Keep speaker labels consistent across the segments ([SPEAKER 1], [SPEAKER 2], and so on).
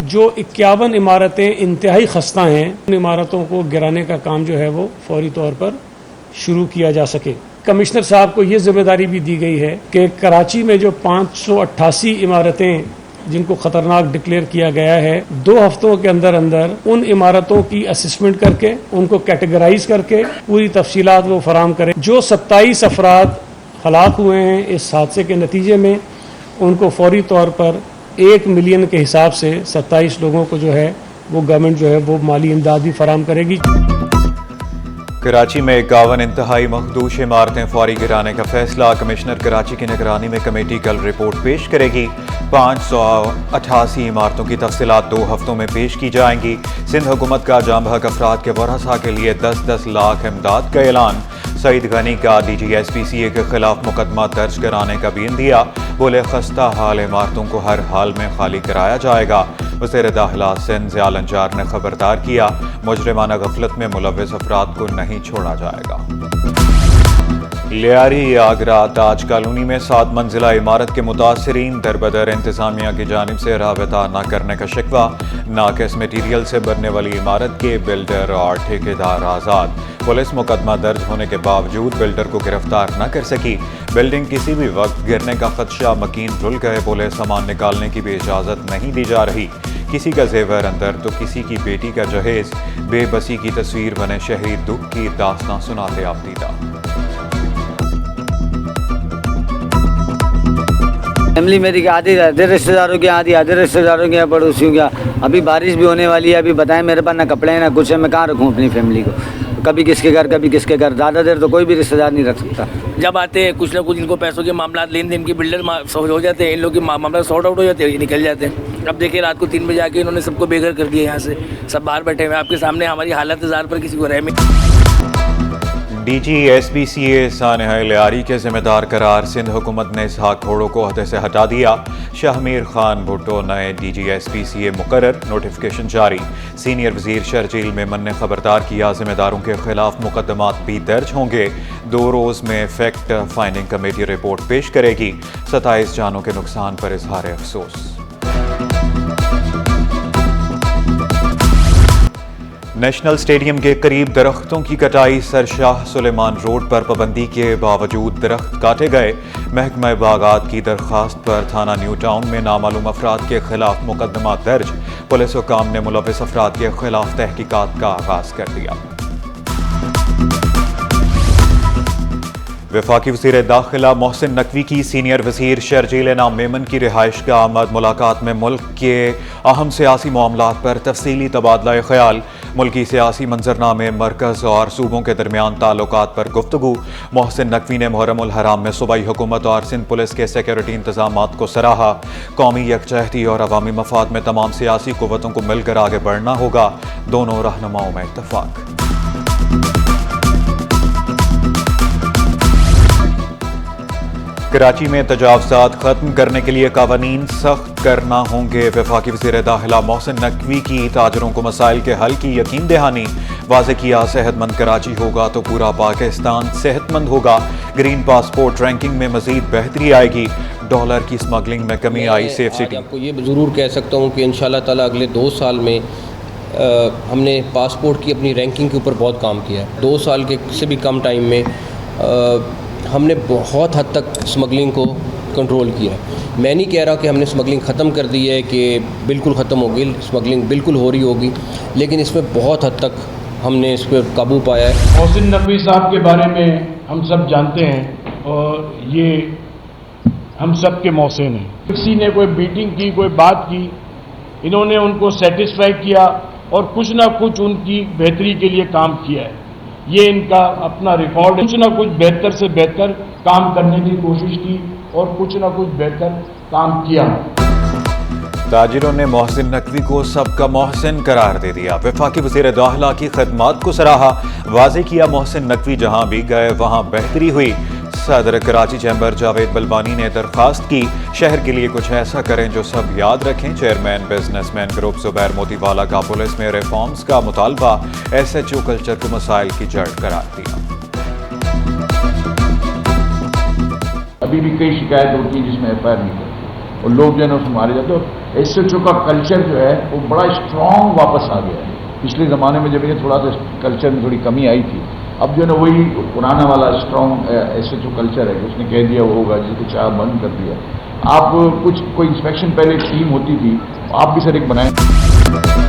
[SPEAKER 1] जो 51 इमारतें इंतहाई खस्ता हैं, उन इमारतों को गिराने का काम जो है वो फौरी तौर पर शुरू किया जा सके। कमिश्नर साहब को ये जिम्मेदारी भी दी गई है कि कराची में जो 588 इमारतें जिनको खतरनाक डिक्लेयर किया गया है, 2 हफ्तों के अंदर अंदर उन इमारतों की असेसमेंट करके उनको कैटेगराइज करके पूरी तफसीलात वो फराम करें। जो 27 अफराद हलाक हुए हैं इस हादसे के नतीजे में, उनको फौरी तौर पर 1 मिलियन के हिसाब से 27 लोगों को जो है वो गवर्नमेंट जो है वो माली इमदाद भी फराम करेगी।
[SPEAKER 2] कराची में 51 इंतहाई मखदूश इमारतें फौरी गिराने का फैसला। कमिश्नर कराची की निगरानी में कमेटी कल रिपोर्ट पेश करेगी। 588 इमारतों की तफसीलात 2 हफ्तों में पेश की जाएंगी। सिंध हुकूमत का जाम बहक अफराद के वरसा के लिए 10-10 लाख इमदाद का ऐलान। सईद गनी का DGSPCA के खिलाफ मुकदमा दर्ज कराने का भी इंदिया। बोले खस्ता हाल इमारतों को हर हाल में खाली कराया जाएगा। वज़ीर दाखिला सिंध ज़ियाल अंजार ने खबरदार किया, मुजरिमाना गफलत में मुलव्विस अफराद को नहीं छोड़ा जाएगा। लियारी आगरा ताज कॉलोनी में 7 मंजिला इमारत के मुतासरीन दरबदर इंतजामिया की जानिब से राबता न करने का शिकवा। नाकिस मटीरियल से बनने वाली इमारत के बिल्डर और ठेकेदार आज़ाद। पुलिस मुकदमा दर्ज होने के बावजूद बिल्डर को गिरफ्तार न कर सकी। बिल्डिंग किसी भी वक्त गिरने का खदशा, मकीन रुल गए। बोले सामान निकालने की भी इजाज़त नहीं दी जा रही। किसी का जेवर अंदर तो किसी की बेटी का जहेज। बेबसी की तस्वीर बने शहरी दुख की दास्तां सुनाते आपदीदा।
[SPEAKER 3] फैमिली मेरी आधी रिश्तेदारों की, आधे रिश्तेदारों के, पड़ोसियों के। अभी बारिश भी होने वाली है। अभी बताएं, मेरे पास ना कपड़े हैं ना कुछ है, मैं कहाँ रखूँ अपनी फैमिली को। कभी किसके घर कभी किसके घर, ज़्यादा देर तो कोई भी रिश्तेदार नहीं रख सकता।
[SPEAKER 4] जब आते हैं कुछ ना कुछ इनको पैसों के मामला, लेन देन की बिल्डर हो जाते हैं, इन लोग के मामला सॉर्ट आउट हो जाते हैं, ये निकल जाते हैं। अब देखिए रात को 3 बजे आके इन्होंने सबको बेघर कर दिया। यहाँ से सब बाहर बैठे हुए आपके सामने। हमारी हालत ज़ार पर किसी को रहमी।
[SPEAKER 2] DGSPCA सानहा लियारी के जिम्मेदार करार सिंध हुकूमत ने इसहाक घोड़ों को अहदे से हटा दिया। शाहमीर खान भुट्टो नए DGSPCA मुकर्रर, नोटिफिकेशन जारी। सीनियर वजीर शर्जील मेमन ने खबरदार किया, जिम्मेदारों के खिलाफ मुकदमात भी दर्ज होंगे। 2 रोज में फैक्ट फाइंडिंग कमेटी रिपोर्ट पेश करेगी। 27 जानों के नुकसान पर इजहार अफसोस। नेशनल स्टेडियम के करीब दरख्तों की कटाई। सर शाह सुलेमान रोड पर पाबंदी के बावजूद दरख्त काटे गए। महकमा बागात की दरख्वास्त पर थाना न्यू टाउन में नामालूम अफराद के खिलाफ मुकदमा दर्ज। पुलिस हुकाम ने मुलव्विस अफराद के खिलाफ तहकीकात का आगाज कर दिया। वफाकी वज़ीर दाखिला मोहसिन नकवी की सीनियर वज़ीर शर्जील नाम मेमन की रिहाइश का आमद मुलाकात में मुल्क के अहम सियासी मामलात पर तफसीली तबादला ख्याल। मुल्की सियासी मंजरनामे, मरकज़ और सूबों के दरमियान ताल्लुकात पर गुफ्तगू। मोहसिन नकवी ने मुहर्रमुल हराम में सूबाई हुकूमत और सिंध पुलिस के सिक्योरिटी इंतजामात को सराहा। कौमी यकजहती और अवामी मफाद में तमाम सियासी कुव्वतों को मिलकर आगे बढ़ना होगा। दोनों रहनुमाओं में इत्तफाक। कराची में तजावज़ात खत्म करने के लिए कावानीन सख्त करना होंगे। वफाकी वज़ीर दाखिला मोहसिन नकवी की ताजरों को मसाइल के हल की यकीन दहानी। वाज़े किया, सेहतमंद कराची होगा तो पूरा पाकिस्तान सेहतमंद होगा। ग्रीन पासपोर्ट रैंकिंग में मजीद बेहतरी आएगी। डॉलर की स्मगलिंग में कमी आई। Safe city.
[SPEAKER 5] आपको ये ज़रूर कह सकता हूँ कि इंशाल्लाह ताला अगले 2 साल में हमने पासपोर्ट की अपनी रैंकिंग के ऊपर बहुत काम किया है। 2 साल के से भी कम टाइम में हमने बहुत हद तक स्मगलिंग को कंट्रोल किया है। मैं नहीं कह रहा कि हमने स्मगलिंग ख़त्म कर दी है, कि बिल्कुल ख़त्म होगी, स्मगलिंग बिल्कुल हो रही होगी, लेकिन इसमें बहुत हद तक हमने इस पर काबू पाया है।
[SPEAKER 6] मोहसिन नकवी साहब के बारे में हम सब जानते हैं और ये हम सब के मोहसिन हैं। किसी ने कोई मीटिंग की, कोई बात की, इन्होंने उनको सेटिस्फाई किया और कुछ ना कुछ उनकी बेहतरी के लिए काम किया है। ये इनका अपना रिकॉर्ड है। कुछ ना कुछ बेहतर से बेहतर काम करने की कोशिश की और कुछ ना कुछ बेहतर काम किया।
[SPEAKER 2] ताजिरों ने मोहसिन नकवी को सबका मोहसिन करार दे दिया। वफाकी वज़ीर दाखिला की खदमात को सराहा। वाज़े किया, मोहसिन नकवी जहां भी गए वहां बेहतरी हुई। सदर कराची चैम्बर जावेद बलबानी ने दरख्वास्त की, शहर के लिए कुछ ऐसा करें जो सब याद रखें। Chairman businessman group Zubair Motiwala का पुलिस में रिफॉर्म्स का मुतालबा। SHO कल्चर को मसाइल की जड़ करार दिया।
[SPEAKER 7] अभी भी कई शिकायत होती है जिसमें FIR नहीं करती।
[SPEAKER 6] और लोग जो है ना उसमें मारे जाते हैं। SHO का कल्चर जो है वो बड़ा स्ट्रॉन्ग वापस आ गया है। पिछले ज़माने में जब ये थोड़ा सा कल्चर में थोड़ी कमी आई थी, अब जो है ना वही पुराना वाला स्ट्रॉन्ग SHO कल्चर है कि उसने कह दिया वो होगा, जिसको चाह बंद कर दिया। आप कोई इंस्पेक्शन पहले टीम होती थी, आप भी सर एक बनाएं।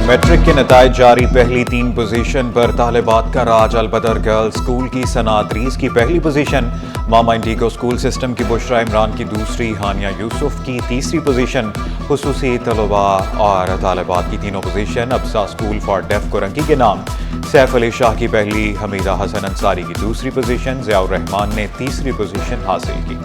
[SPEAKER 2] मैट्रिक के नताइज जारी, पहली 3 पोजीशन पर तालिबात का राज। अलबदर गर्ल्स स्कूल की सनात रीस की पहली पोजीशन, मामा इंडिगो स्कूल सिस्टम की बुशरा इमरान की दूसरी, हानिया यूसुफ की तीसरी पोजीशन, खुसूसी तलबा और तालिबात की तीनों पोजीशन अब्सा स्कूल फॉर डेफ कोरंकी के नाम। सैफ अली शाह की पहली, हमीदा हसन अंसारी की दूसरी पोजीशन, ज़ियाउर रहमान ने तीसरी पोजीशन हासिल की।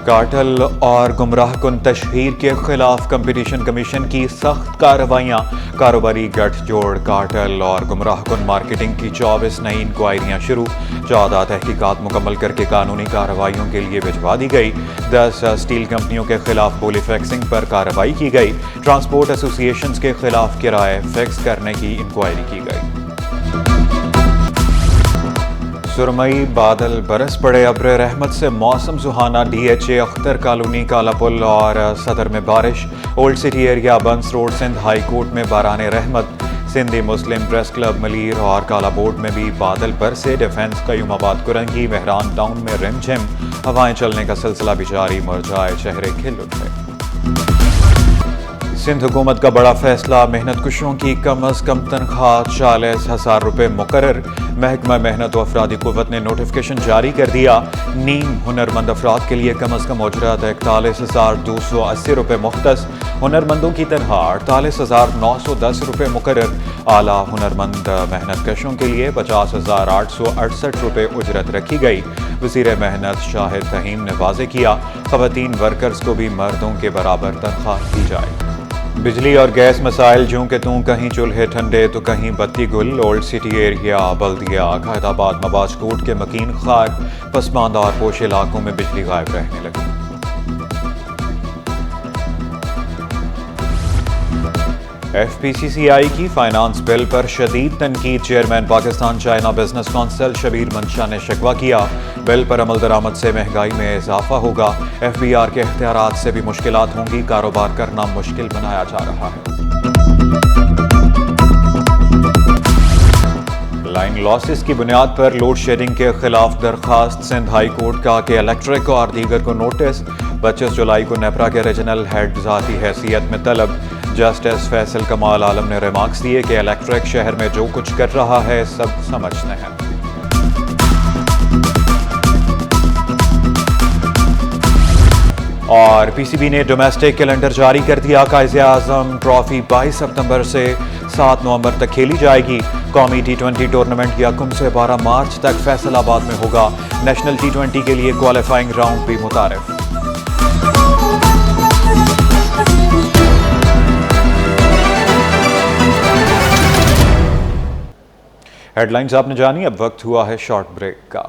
[SPEAKER 2] कार्टेल और गुमराह कुन तशहीर के खिलाफ कंपटीशन कमीशन की सख्त कार्रवाइयाँ। कारोबारी गठजोड़ कार्टेल और गुमराह कुन मार्केटिंग की 24 नई इंक्वायरियाँ शुरू। 14 तहकीकात मुकम्मल करके कानूनी कार्रवाइयों के लिए भिजवा दी गई। 10 स्टील कंपनियों के खिलाफ बोली फिक्सिंग पर कार्रवाई की गई। ट्रांसपोर्ट एसोसिएशंस के खिलाफ किराए फिक्स करने की इंक्वायरी की गई। सुरमई बादल बरस पड़े, अब्र रहमत से मौसम सुहाना। DHA अख्तर कॉलोनी, काला पुल और सदर में बारिश। ओल्ड सिटी एरिया, बंस रोड, सिंध हाई कोर्ट में बाराने रहमत। सिंधी मुस्लिम प्रेस क्लब मलीर और काला बोर्ड में भी बादल बरसे। डिफेंस कयूमाबाद कुरंगी, मेहरान टाउन में रिमझिम हवाएं चलने का सिलसिला भी जारी। मुरझाए चेहरे खिल उठे। सिंध हुकूमत का बड़ा फैसला, मेहनत कुशों की कम अज कम तनख्वाह 40,000 रुपये मुकर्रर। महकमा मेहनत व अफरादी कुव्वत ने नोटिफिकेशन जारी कर दिया। नीम हुनरमंद अफराद के लिए कम अज कम उजरत 41,280 रुपये मुख्तस। हुनरमंदों की तनख्वाह 48,910 रुपये मुकर्रर। आला हुनरमंद मेहनत कशों के लिए 50,868 रुपये उजरत रखी गई। वज़ीर मेहनत शाहिद तहीम ने वाज़े किया, ख़वातीन वर्कर्स को भी मर्दों के बराबर तनख्वाह दी जाए। बिजली और गैस मसाइल, जूं के तूं कहीं चूल्हे ठंडे तो कहीं बत्ती गुल। ओल्ड सिटी एरिया, बल्दिया, खैदाबाद, मबाजकोट के मकीन खाक। पसमानदा और पोश इलाकों में बिजली गायब रहने लगी। FPCCI की फाइनेंस बिल पर शदीद तनकीद। Chairman Pakistan China business council Shabbir Mansha ने शिकवा किया। बिल पर अमल दरामद से महंगाई में इजाफा होगा। FBR के इख्तियारात से भी मुश्किलात होंगी। कारोबार करना मुश्किल बनाया जा रहा है। लाइन लॉसेस की बुनियाद पर लोड शेडिंग के खिलाफ दरखास्त। सिंध हाई कोर्ट का कि इलेक्ट्रिक और दीगर को नोटिस। 25 जुलाई को नेपरा के रीजनल हेड ज़ाती हैसियत में तलब। जस्टिस फैसल कमाल आलम ने रिमार्क्स दिए कि इलेक्ट्रिक शहर में जो कुछ कर रहा है सब समझते हैं। और PCB ने डोमेस्टिक कैलेंडर जारी कर दिया। कायज़े-ए-आज़म ट्रॉफी 22 सितंबर से 7 नवंबर तक खेली जाएगी। कौमी T20 टूर्नामेंट 1 से 12 मार्च तक फैसलाबाद में होगा। नेशनल T20 के लिए क्वालिफाइंग राउंड भी मुतारिफ। हेडलाइंस आपने जानी, अब वक्त हुआ है शॉर्ट ब्रेक का।